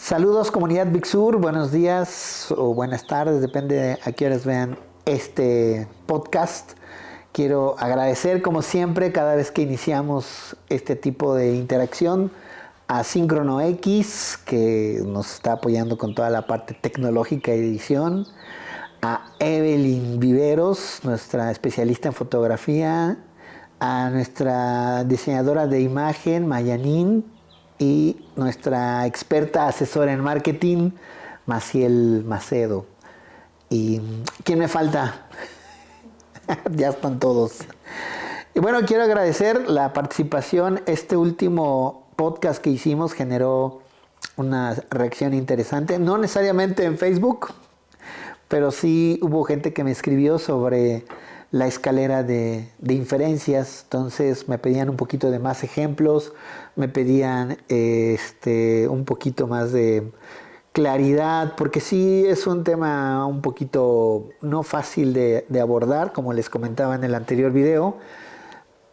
Saludos comunidad Big Sur, buenos días o buenas tardes, depende a qué horas vean este podcast. Quiero agradecer como siempre cada vez que iniciamos este tipo de interacción a Síncrono X, que nos está apoyando con toda la parte tecnológica y edición, a Evelyn Viveros, nuestra especialista en fotografía, a nuestra diseñadora de imagen Mayanín y nuestra experta asesora en marketing Maciel Macedo. ¿Y quién me falta? Ya están todos. Y bueno, quiero agradecer la participación. Este último podcast que hicimos generó una reacción interesante, no necesariamente en Facebook, pero sí hubo gente que me escribió sobre la escalera de inferencias. Entonces me pedían un poquito de más ejemplos, me pedían un poquito más de claridad, porque sí es un tema un poquito no fácil de abordar, como les comentaba en el anterior video,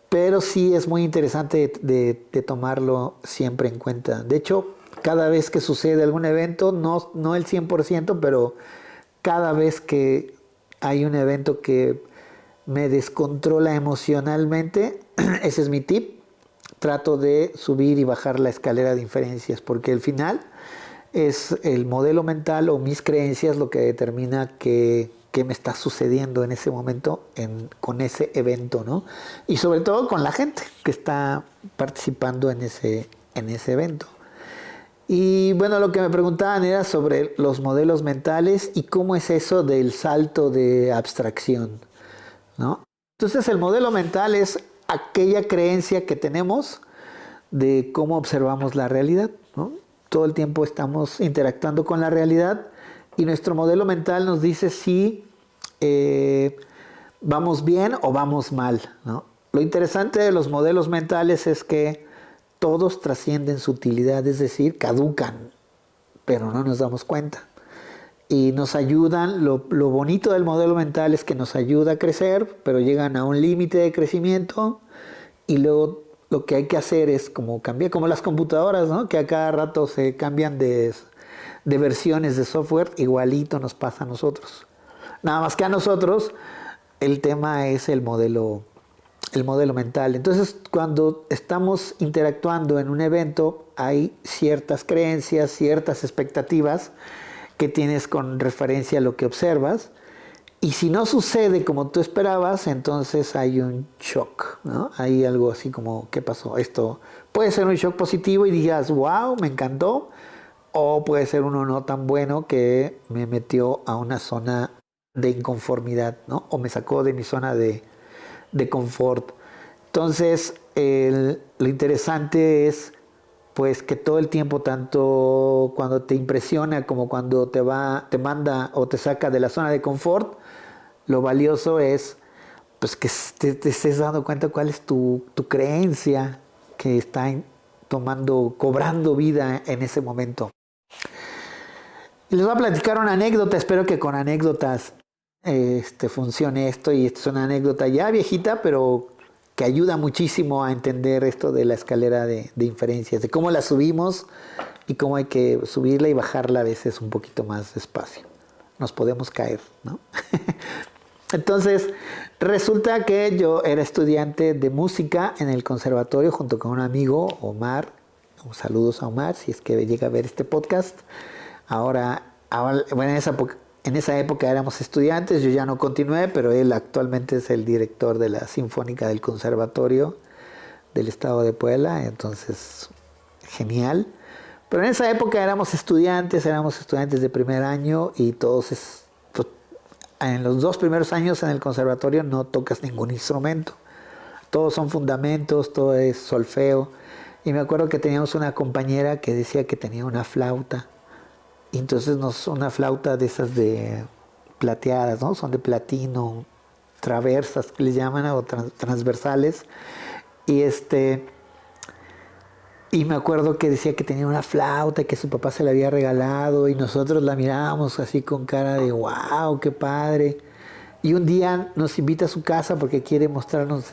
pero sí es muy interesante de tomarlo siempre en cuenta. De hecho, cada vez que sucede algún evento, no el 100%, pero cada vez que hay un evento que me descontrola emocionalmente, ese es mi tip, trato de subir y bajar la escalera de inferencias, porque al final es el modelo mental o mis creencias lo que determina qué me está sucediendo en ese momento con ese evento, ¿no? Y sobre todo con la gente que está participando en ese evento. Y bueno, lo que me preguntaban era sobre los modelos mentales y cómo es eso del salto de abstracción, ¿no? Entonces el modelo mental es aquella creencia que tenemos de cómo observamos la realidad, ¿no? Todo el tiempo estamos interactuando con la realidad y nuestro modelo mental nos dice si vamos bien o vamos mal, ¿no? Lo interesante de los modelos mentales es que todos trascienden su utilidad, es decir, caducan, pero no nos damos cuenta. Y nos ayudan, lo bonito del modelo mental es que nos ayuda a crecer, pero llegan a un límite de crecimiento y luego lo que hay que hacer es como cambiar, como las computadoras, ¿no? Que a cada rato se cambian de versiones de software, igualito nos pasa a nosotros. Nada más que a nosotros el tema es el modelo mental. Entonces, cuando estamos interactuando en un evento, hay ciertas creencias, ciertas expectativas que tienes con referencia a lo que observas. Y si no sucede como tú esperabas, entonces hay un shock, ¿no? Hay algo así como, ¿qué pasó? Esto puede ser un shock positivo y digas, wow, me encantó. O puede ser uno no tan bueno que me metió a una zona de inconformidad, ¿no? O me sacó de mi zona de confort. Entonces, lo interesante es pues que todo el tiempo, tanto cuando te impresiona como cuando te manda o te saca de la zona de confort, lo valioso es pues que te estés dando cuenta cuál es tu creencia que está cobrando vida en ese momento. Y les voy a platicar una anécdota, espero que con anécdotas funcione esto, y esta es una anécdota ya viejita, pero que ayuda muchísimo a entender esto de la escalera de inferencias, de cómo la subimos y cómo hay que subirla y bajarla a veces un poquito más despacio. Nos podemos caer, ¿no? Entonces, resulta que yo era estudiante de música en el conservatorio junto con un amigo, Omar. Saludos a Omar, si es que llega a ver este podcast. Ahora bueno, en esa época éramos estudiantes, yo ya no continué, pero él actualmente es el director de la Sinfónica del Conservatorio del Estado de Puebla, entonces genial. Pero en esa época éramos estudiantes de primer año y todos, pues, en los 2 primeros años en el conservatorio no tocas ningún instrumento. Todos son fundamentos, todo es solfeo. Y me acuerdo que teníamos una compañera que decía que tenía una flauta. Y entonces una flauta de esas de plateadas, ¿no? Son de platino, traversas que les llaman, o transversales. Y me acuerdo que decía que tenía una flauta que su papá se la había regalado y nosotros la mirábamos así con cara de wow, qué padre. Y un día nos invita a su casa porque quiere mostrarnos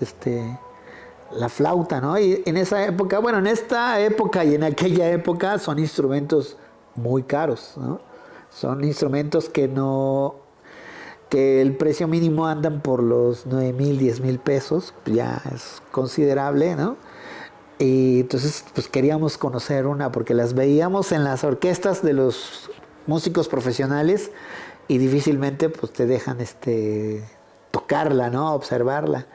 la flauta, ¿no? Y en esa época, bueno, en esta época y en aquella época son instrumentos muy caros, ¿no? Son instrumentos que el precio mínimo andan por los 9,000, 10,000 pesos, ya es considerable, ¿no? Y entonces pues queríamos conocer una porque las veíamos en las orquestas de los músicos profesionales y difícilmente pues te dejan tocarla, ¿no? Observarla.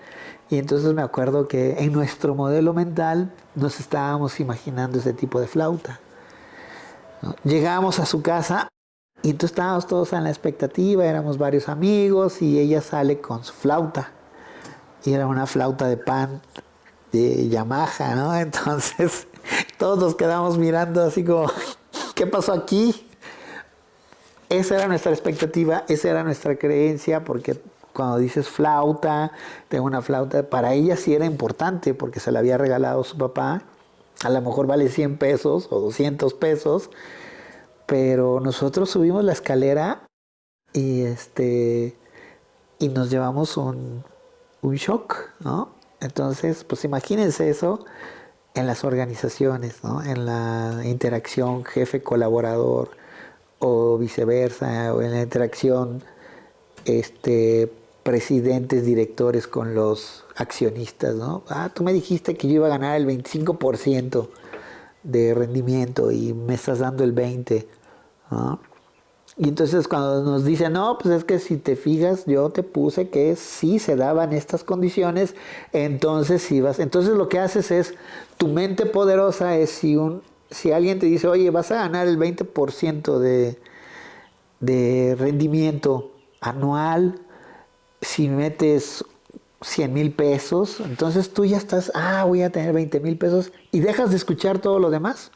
Y entonces me acuerdo que en nuestro modelo mental nos estábamos imaginando ese tipo de flauta, ¿no? Llegábamos a su casa y entonces estábamos todos en la expectativa, éramos varios amigos y ella sale con su flauta. Y era una flauta de pan de Yamaha, ¿no? Entonces todos nos quedamos mirando así como, ¿qué pasó aquí? Esa era nuestra expectativa, esa era nuestra creencia, porque cuando dices flauta, tengo una flauta, para ella sí era importante, porque se la había regalado su papá, a lo mejor vale 100 pesos o 200 pesos, pero nosotros subimos la escalera y, y nos llevamos un shock, ¿no? Entonces, pues imagínense eso en las organizaciones, ¿no? En la interacción jefe-colaborador o viceversa, o en la interacción presidentes, directores con los accionistas, ¿no? Ah, tú me dijiste que yo iba a ganar el 25% de rendimiento y me estás dando el 20%, ¿no? Y entonces cuando nos dicen, no, pues es que si te fijas, yo te puse que sí se daban estas condiciones, entonces si vas, entonces lo que haces es, tu mente poderosa es si alguien te dice, oye, vas a ganar el 20% de rendimiento anual, si metes 100,000 pesos, entonces tú ya estás, voy a tener 20,000 pesos y dejas de escuchar todo lo demás.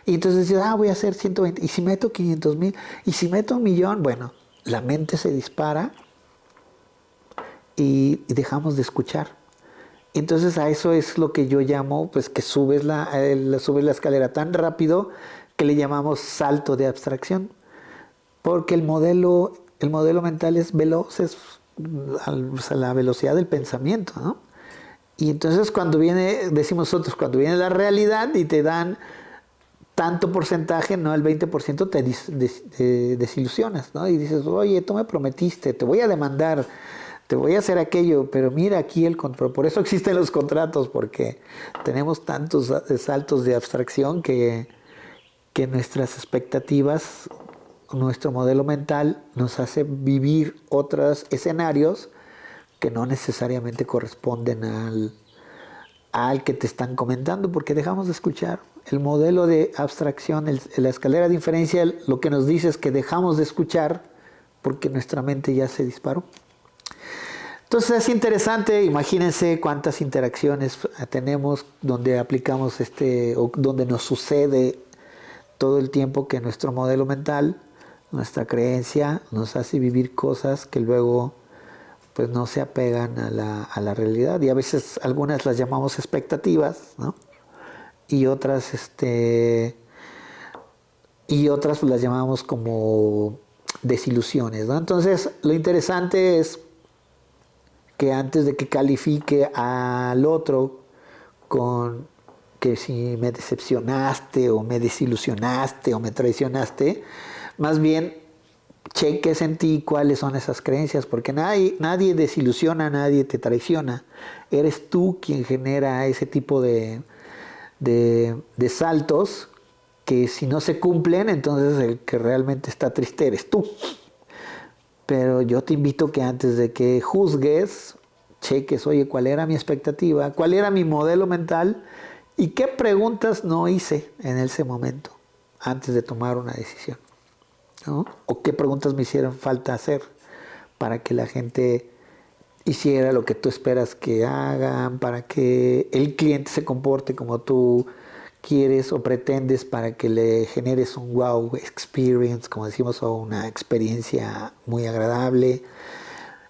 Y entonces dices, voy a hacer 120, y si meto 500,000, y si meto 1,000,000, bueno, la mente se dispara y dejamos de escuchar. Entonces a eso es lo que yo llamo, pues que subes subes la escalera tan rápido que le llamamos salto de abstracción. Porque el modelo mental es veloz, es a la velocidad del pensamiento, ¿no? Y entonces decimos nosotros, cuando viene la realidad y te dan tanto porcentaje, no el 20%, te desilusionas, ¿no? Y dices, oye, tú me prometiste, te voy a demandar, te voy a hacer aquello, pero mira aquí el control. Por eso existen los contratos, porque tenemos tantos saltos de abstracción que nuestras expectativas, nuestro modelo mental nos hace vivir otros escenarios que no necesariamente corresponden al que te están comentando, porque dejamos de escuchar. El modelo de abstracción, la escalera de inferencia, lo que nos dice es que dejamos de escuchar porque nuestra mente ya se disparó. Entonces es interesante, imagínense cuántas interacciones tenemos donde aplicamos o donde nos sucede todo el tiempo que nuestro modelo mental, nuestra creencia, nos hace vivir cosas que luego pues no se apegan a la realidad. Y a veces algunas las llamamos expectativas, ¿no? Y otras, pues las llamamos como desilusiones, ¿no? Entonces, lo interesante es que antes de que califique al otro con que si me decepcionaste o me desilusionaste o me traicionaste, más bien cheques en ti cuáles son esas creencias, porque nadie desilusiona, nadie te traiciona. Eres tú quien genera ese tipo de saltos que si no se cumplen, entonces el que realmente está triste eres tú. Pero yo te invito que antes de que juzgues, cheques, oye, ¿cuál era mi expectativa? ¿Cuál era mi modelo mental? ¿Y qué preguntas no hice en ese momento antes de tomar una decisión, ¿no? ¿O qué preguntas me hicieron falta hacer para que la gente hiciera lo que tú esperas que hagan, para que el cliente se comporte como tú quieres o pretendes, para que le generes un wow experience, como decimos, o una experiencia muy agradable,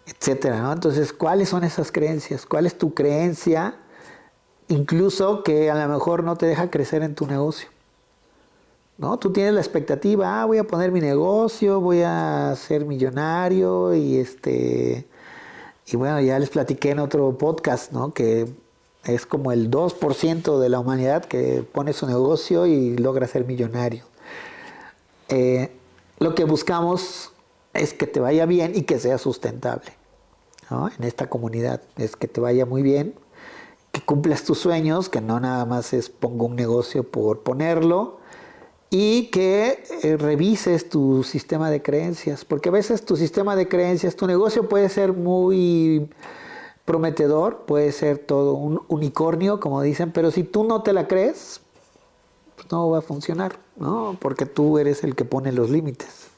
etcétera, ¿no? Entonces, ¿cuáles son esas creencias? ¿Cuál es tu creencia, incluso que a lo mejor no te deja crecer en tu negocio? ¿No? Tú tienes la expectativa, voy a poner mi negocio, voy a ser millonario y bueno, ya les platiqué en otro podcast, ¿no? Que es como el 2% de la humanidad que pone su negocio y logra ser millonario. eh, lo que buscamos es que te vaya bien y que sea sustentable, ¿no? En esta comunidad es que te vaya muy bien, que cumplas tus sueños, que no nada más es pongo un negocio por ponerlo, y que revises tu sistema de creencias, porque a veces tu sistema de creencias, tu negocio puede ser muy prometedor, puede ser todo un unicornio, como dicen, pero si tú no te la crees, pues no va a funcionar, ¿no? Porque tú eres el que pone los límites,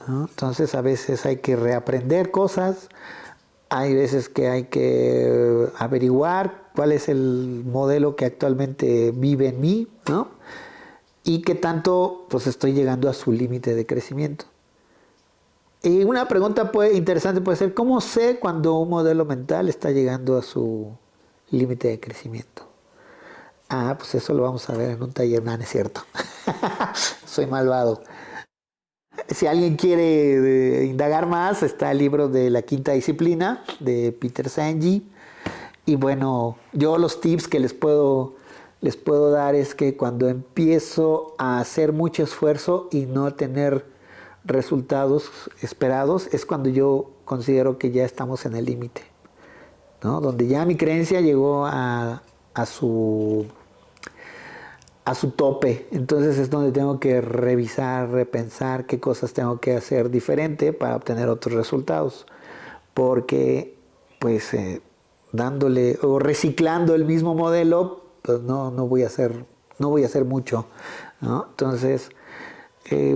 ¿no? Entonces a veces hay que reaprender cosas, hay veces que hay que averiguar cuál es el modelo que actualmente vive en mí, ¿no? Y qué tanto pues estoy llegando a su límite de crecimiento. Y una pregunta interesante puede ser, ¿cómo sé cuando un modelo mental está llegando a su límite de crecimiento? Ah, pues eso lo vamos a ver en un taller, no, no es cierto. Soy malvado. Si alguien quiere indagar más, está el libro de La Quinta Disciplina de Peter Senge. Y bueno, yo los tips que les puedo dar es que cuando empiezo a hacer mucho esfuerzo y no tener resultados esperados, es cuando yo considero que ya estamos en el límite, ¿no? Donde ya mi creencia llegó a su tope. Entonces es donde tengo que revisar, repensar qué cosas tengo que hacer diferente para obtener otros resultados. Porque pues dándole o reciclando el mismo modelo, pues no voy a hacer mucho, ¿no? Entonces,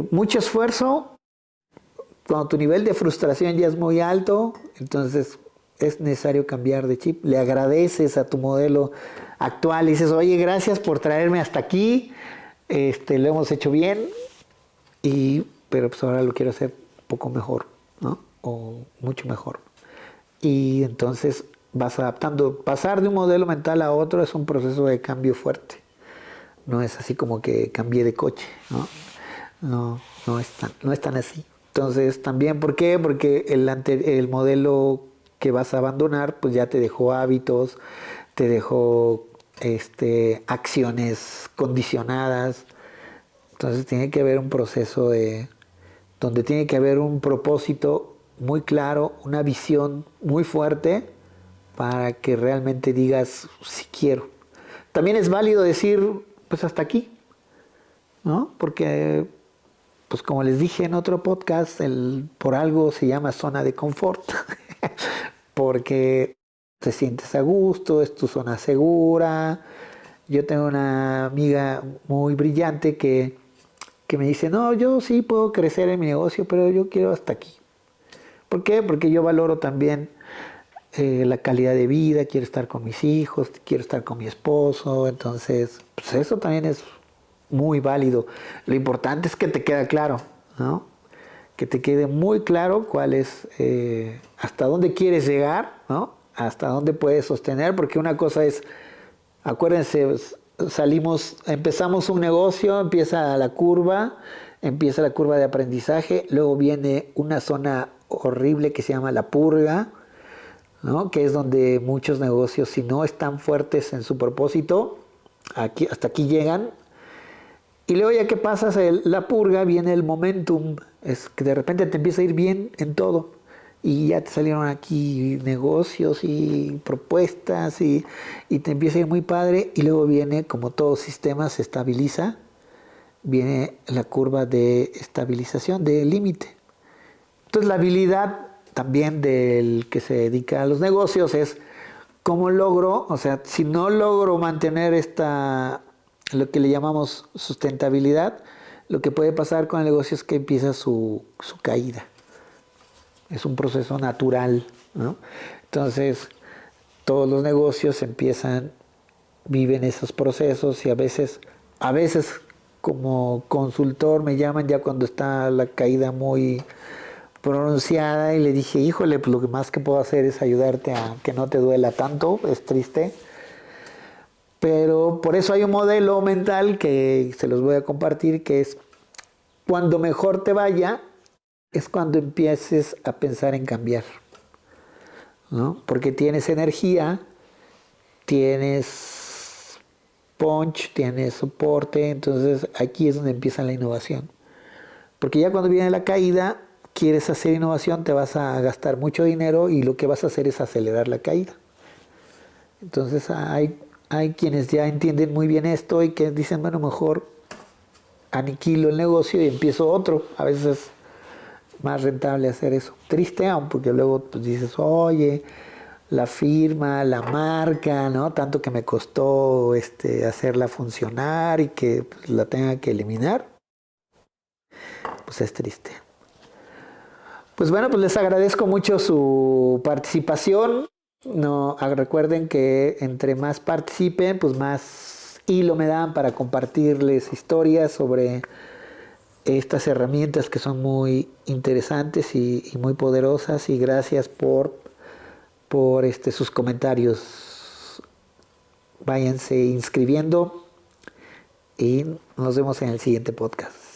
mucho esfuerzo, cuando tu nivel de frustración ya es muy alto, entonces es necesario cambiar de chip. Le agradeces a tu modelo actual y dices, oye, gracias por traerme hasta aquí, lo hemos hecho bien, pero pues ahora lo quiero hacer un poco mejor, ¿no? O mucho mejor. Y entonces vas adaptando. Pasar de un modelo mental a otro es un proceso de cambio fuerte. No es así como que cambié de coche, ¿no? No es tan así. Entonces, también, ¿por qué? Porque el modelo que vas a abandonar, pues ya te dejó hábitos, te dejó acciones condicionadas. Entonces tiene que haber un proceso donde tiene que haber un propósito muy claro, una visión muy fuerte para que realmente digas si quiero. También es válido decir, pues hasta aquí, ¿no? Porque pues como les dije en otro podcast, por algo se llama zona de confort, porque te sientes a gusto, es tu zona segura. Yo tengo una amiga muy brillante que me dice, no, yo sí puedo crecer en mi negocio, pero yo quiero hasta aquí. ¿Por qué? Porque yo valoro también la calidad de vida, quiero estar con mis hijos, quiero estar con mi esposo, entonces pues eso también es muy válido. Lo importante es que te quede claro, ¿no? Que te quede muy claro cuál es, hasta dónde quieres llegar, ¿no? Hasta dónde puedes sostener, porque una cosa es, acuérdense, empezamos un negocio, empieza la curva de aprendizaje, luego viene una zona horrible que se llama la purga, ¿no? Que es donde muchos negocios, si no están fuertes en su propósito, hasta aquí llegan. Y luego ya que pasas la purga, viene el momentum, es que de repente te empieza a ir bien en todo. Y ya te salieron aquí negocios y propuestas y te empieza a ir muy padre. Y luego viene, como todo sistema se estabiliza, viene la curva de estabilización, de límite. Entonces la habilidad también del que se dedica a los negocios es cómo logro, o sea, si no logro mantener lo que le llamamos sustentabilidad, lo que puede pasar con el negocio es que empieza su caída. Es un proceso natural, ¿no? Entonces, todos los negocios viven esos procesos y a veces como consultor me llaman ya cuando está la caída muy pronunciada y le dije, híjole, pues lo que más que puedo hacer es ayudarte a que no te duela tanto, es triste. Pero por eso hay un modelo mental que se los voy a compartir, que es cuando mejor te vaya, es cuando empieces a pensar en cambiar, ¿no? Porque tienes energía, tienes punch, tienes soporte, entonces aquí es donde empieza la innovación. Porque ya cuando viene la caída, quieres hacer innovación, te vas a gastar mucho dinero y lo que vas a hacer es acelerar la caída. Entonces hay quienes ya entienden muy bien esto y que dicen, bueno, mejor aniquilo el negocio y empiezo otro. A veces es más rentable hacer eso. Triste aún, porque luego pues, dices, oye, la firma, la marca, ¿no? Tanto que me costó hacerla funcionar y que pues, la tenga que eliminar, pues es triste. Pues bueno, pues les agradezco mucho su participación. No, recuerden que entre más participen, pues más hilo me dan para compartirles historias sobre estas herramientas que son muy interesantes y muy poderosas. Y gracias por sus comentarios. Váyanse inscribiendo y nos vemos en el siguiente podcast.